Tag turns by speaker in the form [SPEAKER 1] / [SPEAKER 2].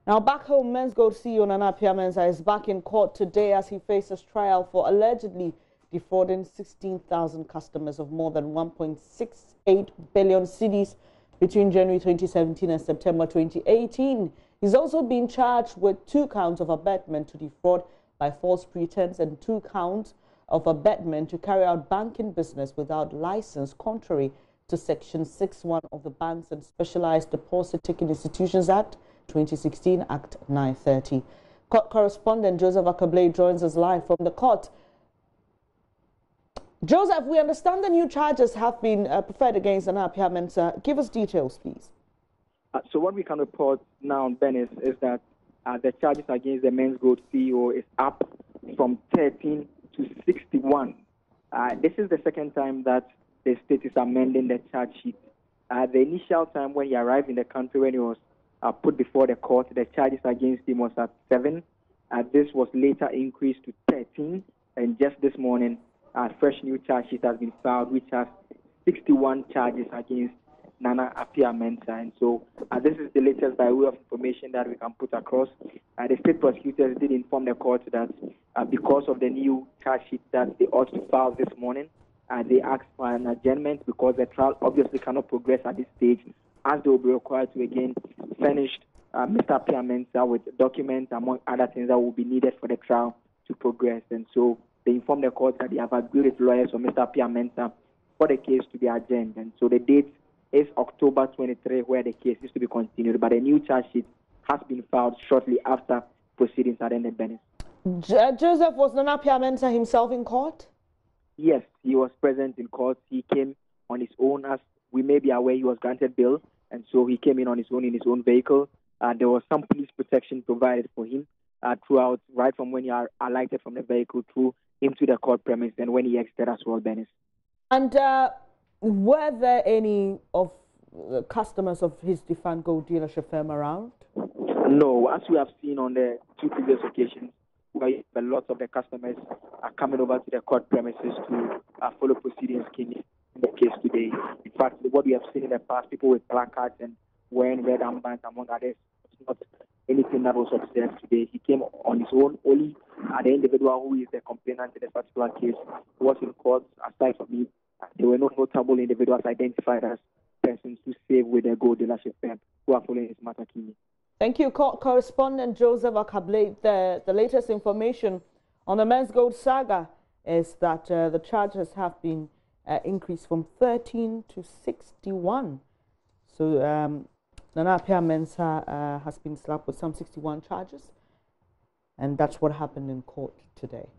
[SPEAKER 1] Now, back home, Menzgold CEO Appiah Mensah is back in court today as he faces trial for allegedly defrauding 16,000 customers of more than 1.68 billion cedis between January 2017 and September 2018. He's also been charged with 2 counts of abetment to defraud by false pretense and 2 counts of abetment to carry out banking business without license, contrary to Section 6(1) of the Banks and Specialized Deposit-Taking Institutions Act 2016, Act 930. Court correspondent Joseph Appiah joins us live from the court. Joseph, we understand the new charges have been preferred against Appiah Mensah. Give us details, please.
[SPEAKER 2] So what we can report now on Venice is that the charges against the Menzgold CEO is up from 13 to 61. This is the second time that the state is amending the charge sheet. The initial time when he arrived in the country, when he was put before the court, the charges against him was at 7. This was later increased to 13, and just this morning, a fresh new charge sheet has been filed, which has 61 charges against Appiah Mensah. And so this is the latest by way of information that we can put across. The state prosecutors did inform the court that because of the new charge sheet that they ought to file this morning, they asked for an adjournment because the trial obviously cannot progress at this stage, as they will be required to again furnish Mr. Appiah Mensah with documents, among other things that will be needed for the trial to progress. And so they informed the court that they have agreed with lawyers for Mr. Appiah Mensah for the case to be adjourned. And so the date is October 23, where the case is to be continued. But a new charge sheet has been filed shortly after proceedings had ended, Venice.
[SPEAKER 1] Joseph, was Appiah Mensah himself in court?
[SPEAKER 2] Yes, he was present in court. He came on his own. As we may be aware, he was granted bail, and so he came in on his own vehicle. There was some police protection provided for him throughout, right from when he alighted from the vehicle through into the court premise and when he exited as well, Venice.
[SPEAKER 1] And were there any of the customers of his defunct gold dealership firm around?
[SPEAKER 2] No, as we have seen on the 2 previous occasions, where a lot of the customers are coming over to the court premises to follow proceedings in the case today. In fact, what we have seen in the past, people with placards and wearing red armbands, among others, it's not anything that was observed today. He came on his own. Only the individual who is the complainant in this particular case was in court. Aside from him, there were no notable individuals identified as persons to save with the gold dealership firm who are following his matter.
[SPEAKER 1] Thank you, court correspondent Joseph Appiah. The latest information on the Menzgold Saga is that the charges have been increased from 13 to 61. So Appiah Mensah has been slapped with some 61 charges, and that's what happened in court today.